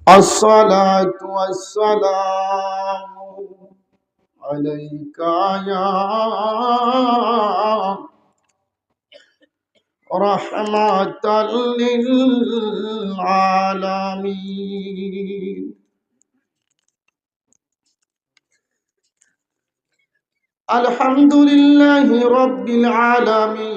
الصلاة والسلام عليك يا رحمة للعالمين. الحمد لله رب العالمين،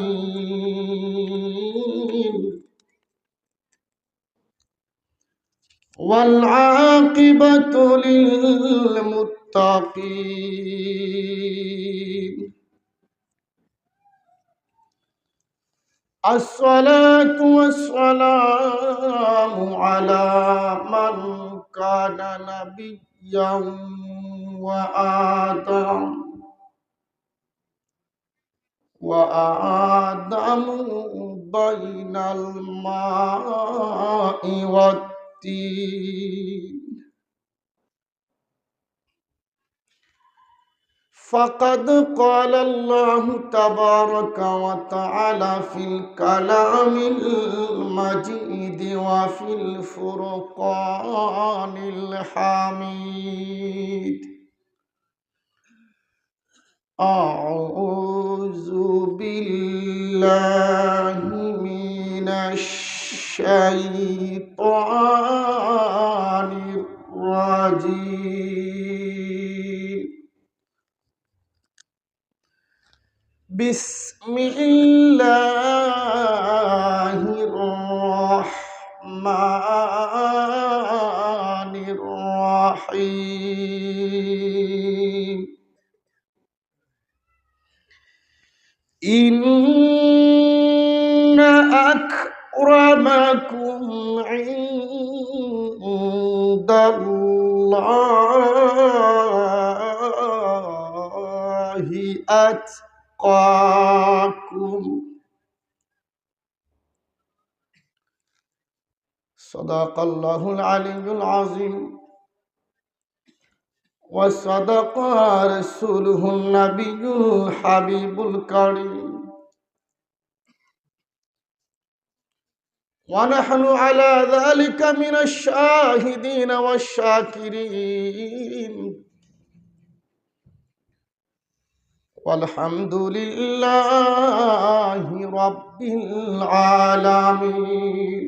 والعاقبة للمتقين. الصلاة والسلام على من كان نبيا وآدم بين الماء والطين. فقد قال الله تبارك وتعالى في الكلام المجيد وفي الفرقان الحميد: أعوذ بالله من الشيطان الرجيم. بسم الله الرحمن الرحيم. إن أكرمكم عند الله أتقاكم. صدق الله العلي العظيم، وصدق رسوله النبي الحبيب الكريم، ونحن على ذلك من الشاهدين والشاكرين، والحمد لله رب العالمين.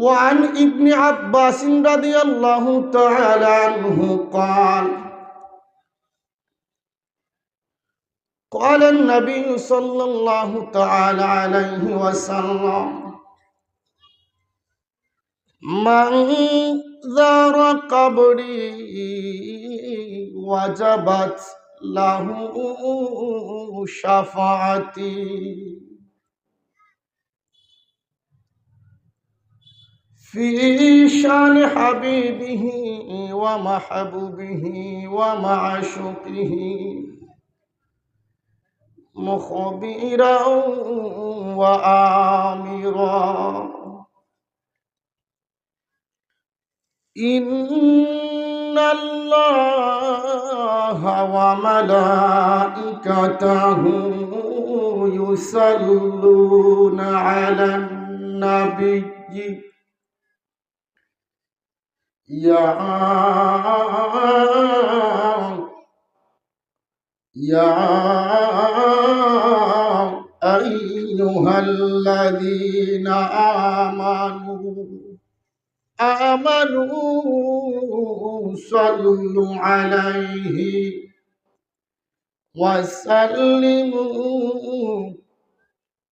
وعن ابن عباس رضي الله تعالى عنه قال: قال النبي صلى الله تعالى عليه وسلم: من زار قبري وجبت له شفاعتي في شان حبيبه ومحبوبه ومعشوقه، مخبرا وآمرا. إن الله وملائكته يصلون على النبي يا أيها الذين آمنوا صلوا عليه وسلموا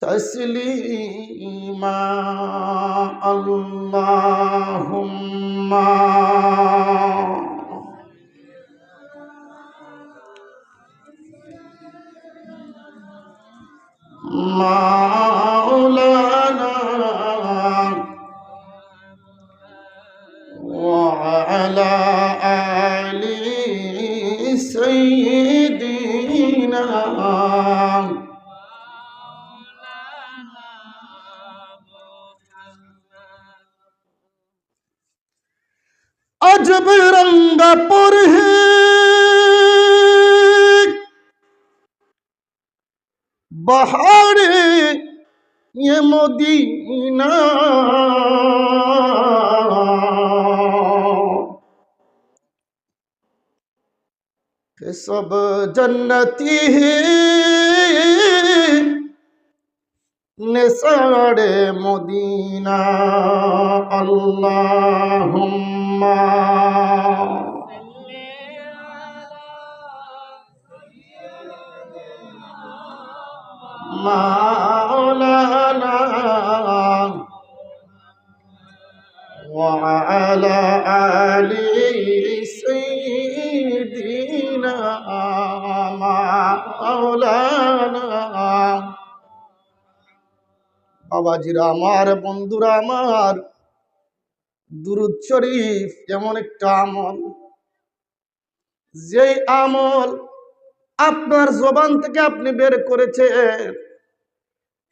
تسليما. اللهم مولانا وعلى آل سيدنا अजब रंगा पुर है बहारे ये मदीना के सब जन्नती निसारे मदीना अल्लाहुम्मा मौलाना वअला आलि सय्यिदिना मौलाना। বাবাজিরা আমার, বন্ধুরা আমার, দুরূদ শরীফ এমন একটা আমল, যেই আমল আপনার জবান থেকে আপনি বের করেছেন,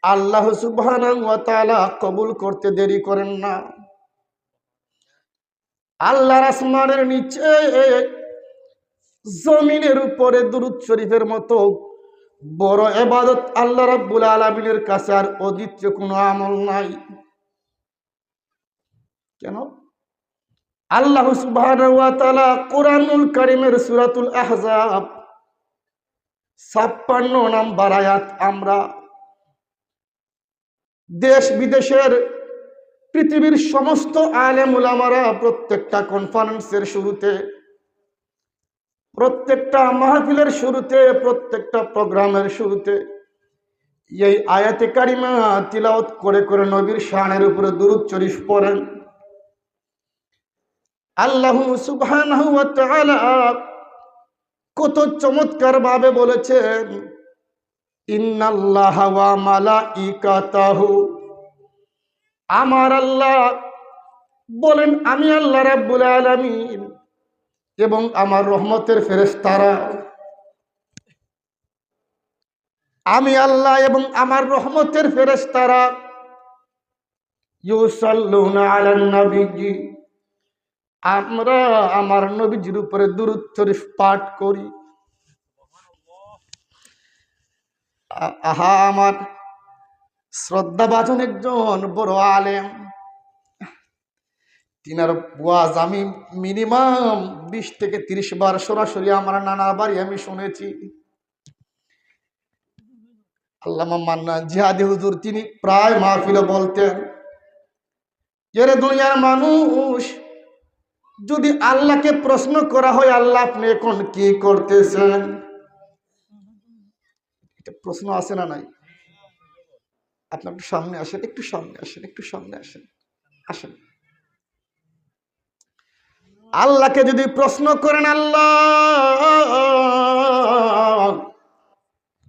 আল্লাহ সুবহানাহু ওয়া তাআলা কবুল করতে দেরি করেন না। আল্লাহর আসমানের নিচে জমিনের উপরে দুরূদ শরীফের মতো বড় ইবাদত আল্লাহ রাব্বুল আলামিনের কাছে আর অদ্বিতীয় কোনো আমল নাই। কেন? আল্লাহ সুবহানাহু ওয়া তাআলা কোরআনুল কারীমের সূরাতুল আহজাব 56 নম্বর আয়াত, আমরা দেশ বিদেশের পৃথিবীর সমস্ত আলেম উলামারা প্রত্যেকটা কনফারেন্সের শুরুতে, প্রত্যেকটা মাহফিলের শুরুতে, প্রত্যেকটা প্রোগ্রামের শুরুতে এই আয়াতে কারিমা তিলাওয়াত করে করে নবীর শানের উপরে দুরূদ শরীফ পড়েন। আল্লাহ সুবহানাহু ওয়া তাআলা কত চমৎকার ভাবে বলেছেন, ইন্নাল্লাহা ওয়া মালাইকাতাহু, আমার আল্লাহ বলেন, আমি আল্লাহ রাব্বুল আলামিন এবং আমার রহমতের ফেরেশতারা, আমি আল্লাহ এবং আমার রহমতের ফেরেশতারা ইউসাল্লুনা আলান নবী, আমরা আমার নবীজির উপরে দুরূদ শরীফ পাঠ করি। আহা, আমার শ্রদ্ধাভাজন একজন বড় আলেম, তিনার ওয়াজ আমি মিনিমাম 20 থেকে 30 বার সরাসরি আমার নানার বাড়ি আমি শুনেছি। আল্লামা মান্নান জিহাদি হুজুর তিনি প্রায় মাহফিলে বলতেন, এরে দুনিয়ার মানুষ, যদি আল্লাহকে প্রশ্ন করা হয়, আল্লাহ আপনি এখন কি করতেছেন, এটা প্রশ্ন আছে না নাই? আপনি একটু সামনে আসেন, একটু সামনে আসেন, একটু সামনে আসেন, আসেন। আল্লাহকে যদি প্রশ্ন করেন, আল্লাহ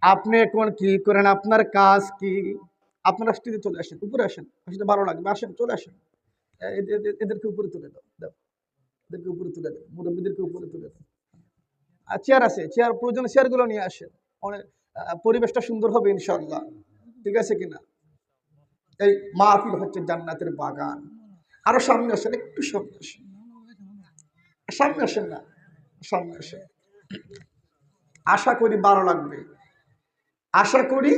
আপনি এখন কি করেন, আপনার কাজ কি, আপনারা স্টেজে চলে আসেন, উপরে আসেন, আসলে ভালো লাগবে, আসেন, চলে আসেন, এদেরকে উপরে তুলে দাও, দাও, এদেরকে উপরে তুলে দাও, মুরব্বীদেরকে উপরে তুলে দাও। আর চেয়ার আছে, চেয়ার প্রয়োজনে চেয়ারগুলো নিয়ে আসেন, অনেক পরিবেশটা সুন্দর হবে ইনশাআল্লাহ, ঠিক আছে কিনা? এই মাহফিল হচ্ছে জান্নাতের বাগান। আরো সামনে আসেন, একটু সামনে আসেন, সামনে আসেন না, সামনে আসেন। আশা করি ভালো লাগবে, আশা করি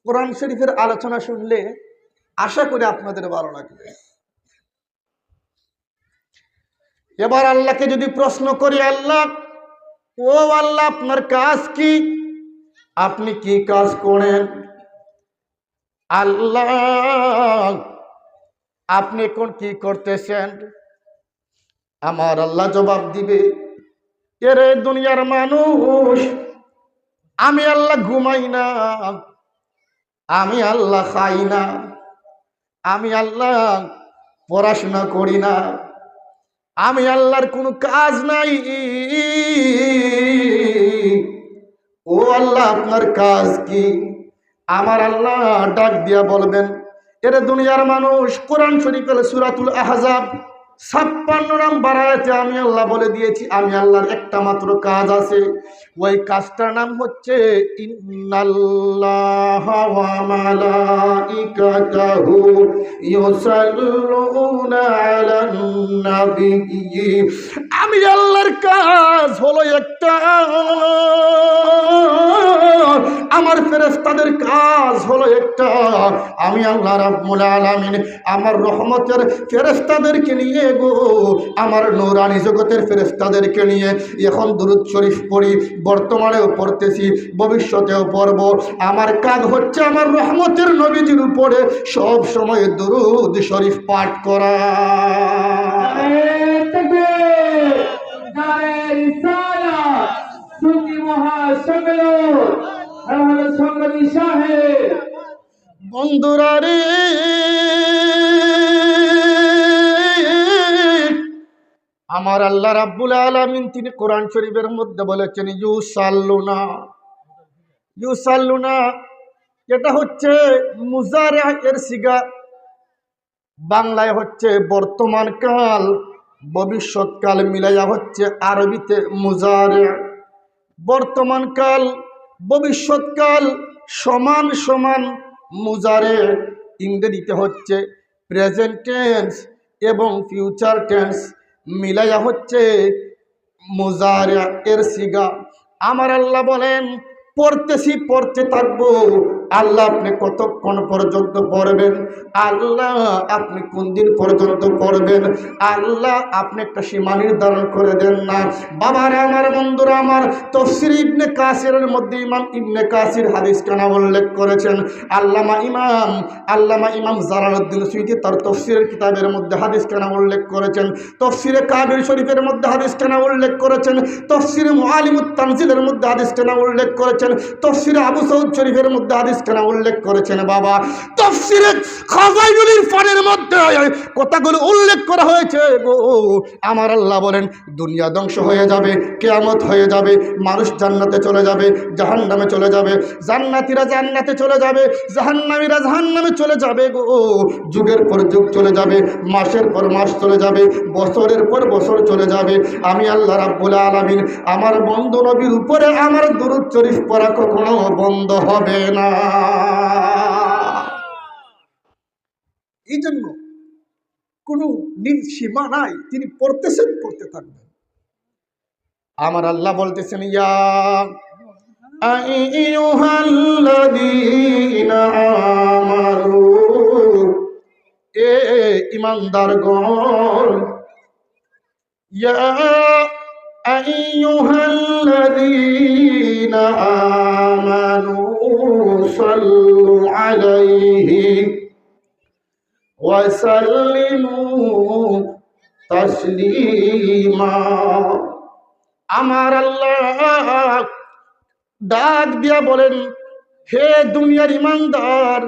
কোরআন শরীফের আলোচনা শুনলে আশা করি আপনাদের ভালো লাগবে। এবার আল্লাহকে যদি প্রশ্ন করি, আল্লাহ ও আল্লাহ আপনার কাজ কি, আপনি কি কাজ করেন, আল্লাহ আপনি এখন কি করতেছেন, আমার আল্লাহ জবাব দিবে, এরে দুনিয়ার মানুষ, আমি আল্লাহ ঘুমাই না, আমি আল্লাহ খাই না, আমি আল্লাহ পড়াশোনা করি না, আমি আল্লাহর কোনো কাজ নাই, ও আল্লাহ আপনার কাজ কি, আমার আল্লাহ ডাক দিয়া বলবেন, এরে দুনিয়ার মানুষ, কোরআন শরীফের সূরাতুল আহজাব 56 নম্বর আয়াতে আমি আল্লাহ বলে দিয়েছি, আমি আল্লাহর একটা মাত্র কাজ আছে, ওই কাজটার নাম হচ্ছে ইন্নাল্লাহা ওয়া মালাইকাতাহু ইউসাল্লুনা আলান নবী। আমি আল্লাহর কাজ হলো একটা, আমার ফেরেশতাদের কাজ হলো একটা, আমি আল্লাহ রাব্বুল আলামিন আমার রহমতের ফেরেশতাদেরকে নিয়ে গো, আমার নূরানি জগতের ফেরেশতাদেরকে নিয়ে এখন দুরূদ শরীফ পড়ি, বর্তমানেও পড়তেছি, ভবিষ্যতেও পড়ব। আমার কাজ হচ্ছে আমার রহমতের নবীজির উপরে সব সময় দুরূদ শরীফ পাঠ করা। বন্ধুরা রে, আমার আল্লাহ রাব্বুল আলামিন তিনি কোরআন শরীফের মধ্যে বলেছেন ইউসাল্লুনা। ইউসাল্লুনা এটা হচ্ছে মুজারে এর সিগা, বাংলায় হচ্ছে বর্তমান কাল, ভবিষ্যৎকাল মিলাইয়া হচ্ছে আরবিতে মুজারে। বর্তমান কাল ভবিষ্যৎকাল সমান সমান মুজারে, ইংরেজিতে হচ্ছে প্রেজেন্ট টেন্স এবং ফিউচার টেন্স মিলাইয়া হচ্ছে মুজারে এর সিগা। আমার আল্লাহ বলেন পড়তেছি, পড়তে থাকবো। আল্লাহ আপনি কতক্ষণ পর্যন্ত পড়বেন? আল্লাহ আপনি কোন দিন পর্যন্ত পড়বেন? আল্লাহ আপনি একটা সীমা নির্ধারণ করে দেন না। বাবারা আমার, বন্ধুরা আমার, তাফসীর ইবনে কাসিরের মধ্যে ইমাম ইবনে কাসির হাদিস কানা উল্লেখ করেছেন। আল্লামা ইমাম জালালউদ্দিন সুয়ুতী তার তাফসীরের কিতাবের মধ্যে হাদিস কানা উল্লেখ করেছেন। তাফসীরে কাবির শরীফের মধ্যে হাদিস কানা উল্লেখ করেছেন। তাফসীরে মুআলিমুত তানজিলের মধ্যে হাদিস কানা উল্লেখ করেছেন। তাফসীরে আবু সাউদ শরীফের মধ্যে হাদিস কানা উল্লেখ করেছেন। বাবা, তাফসীরে খাজাইনুল ইরফানের মধ্যে কথাগুলো উল্লেখ করা হয়েছে গো। আমার আল্লাহ বলেন দুনিয়া ধ্বংস হয়ে যাবে, কিয়ামত হয়ে যাবে, মানুষ জান্নাতে চলে যাবে, জাহান্নামে চলে যাবে, জান্নাতীরা জান্নাতে চলে যাবে, জাহান্নামীরা জাহান্নামে চলে যাবে গো। যুগের পর যুগ চলে যাবে, মাসের পর মাস চলে যাবে, বছরের পর বছর চলে যাবে। আমি আল্লাহ রাব্বুল আলামিন আমার বন্ধু নবীর উপরে আমার দুরূদ শরীফ পড়া কখনো বন্ধ হবে না। এই জন্য কোনো সীমা নাই, তিনি পড়তেছেন, পড়তে থাকবেন। আমার আল্লাহ বলতেছেন ইয়া আইয়ুহাল্লাযীনা আমানু, এ ঈমানদারগণ, ইয়া আইয়ুহাল্লাযীনা আমানু সাল্লু আলাইহি ওয়া সাল্লিমু তাসলিমা। আমার আল্লাহ ডাক দিয়া বলেন হে দুনিয়ার ঈমানদার,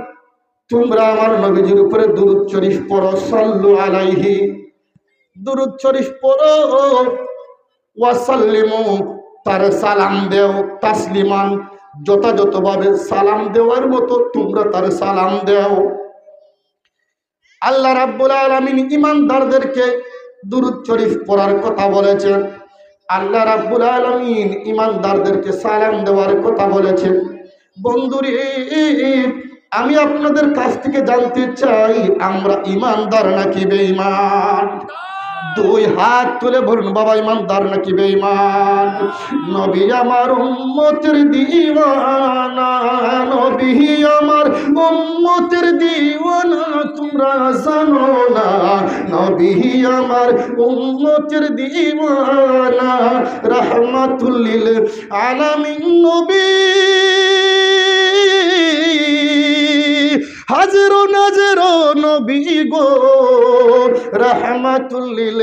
তোমরা আমার নবীজির উপরে দুরূদ শরীফ পড়ো, সাল্লু আলাইহি, দুরূদ শরীফ পড়ো, ওয়া সাল্লিমু, তার সালাম দেও, তাসলিমান, যথাযথভাবে সালাম দেওয়ার মতো তোমরা তার সালাম দেও। আল্লাহ রাব্বুল আলামিন ঈমানদারদেরকে দুরূদ শরীফ পড়ার কথা বলেছেন। আল্লাহ রাব্বুল আলামিন ঈমানদারদেরকে সালাম দেওয়ার কথা বলেছেন। বন্ধুরে, আমি আপনাদের কাছ থেকে জানতে চাই আমরা ঈমানদার নাকি বেঈমান? দুই হাত তুলে বলুন বাবা, ঈমানদার নাকি বেঈমান? নবী আমার উম্মতের দিওয়ানা, নবী আমার উম্মতের দিওয়ানা, তোমরা জানো না? নবী আমার উম্মতের দিওয়ানা, রাহমাতুল লিল আলামিন নবী, হাজরো নাজরো নবী গো, রাহমাতুল লিল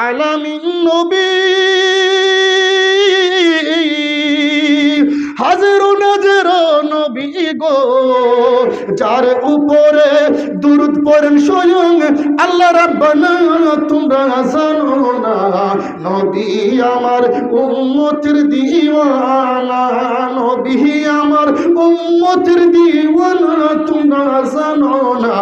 আলামিন নবী, হাজরো নাজরো নবী গো, যার উপরে দুরূদ পড়েন স্বয়ং আল্লাহ রাব্বানা, তোমরা জানো না? নবী আমার উম্মতের দিওয়ানা, নবী আমার উম্মতের দিওয়ানা, তোমরা জানো না?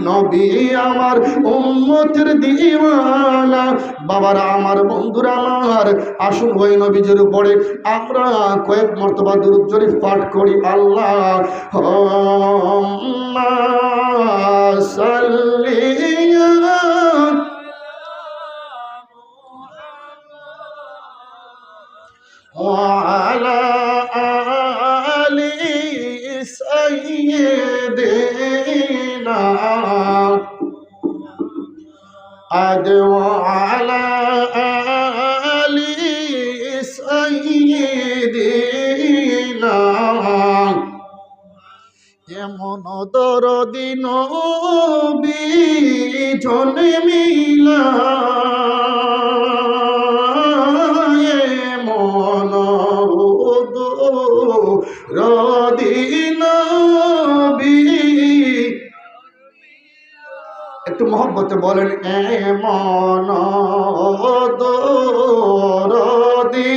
নবী আমার উম্মতের দিওয়ানা। বাবারা আমার, বন্ধুরা আমার, আসুন ওই নবীজির উপরে আমরা কয়েক মর্তবা দুরূদ শরীফ পাঠ করি। আল্লাহুম্মা সাল্লি ওয়া আলা আলি سيدنا وعلى آل سيدنا এমন দরদি নবী জন্মিলা এমন দরদি নবী একটু মহব্বতে বলেন এমন দরদি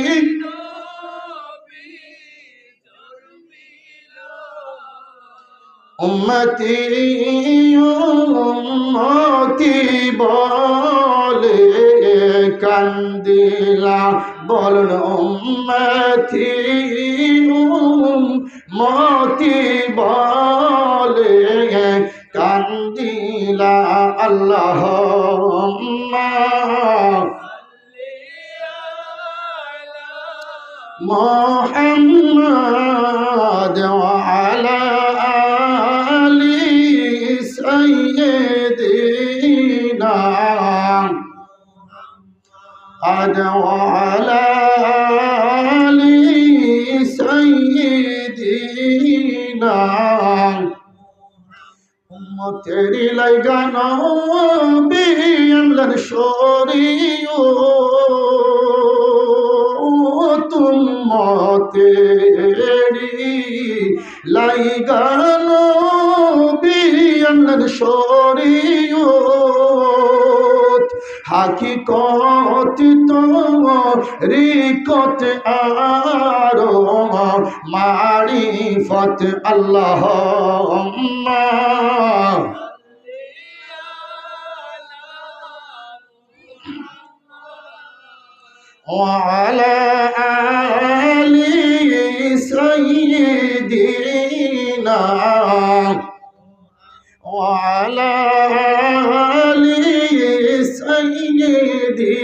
উম্মতি উম্মতি বলে কান্দিলা বলুন উম্মতি উম্মতি বলে কান্দিলা আল্লাহুম্মা মুহাম্মাদ ওয়া আলা سيدنا وعلى آل سيدنا উম্মতেরি লাইগা নবী আল্লাহর শরীয়ত উম্মতেরি লাইগা নবী আল্লাহর শরীয়ত হাকিকত তরিকত আর মারিফত আল্লাহুম্মা وعلى آل سيدنا وعلى آل سيدنا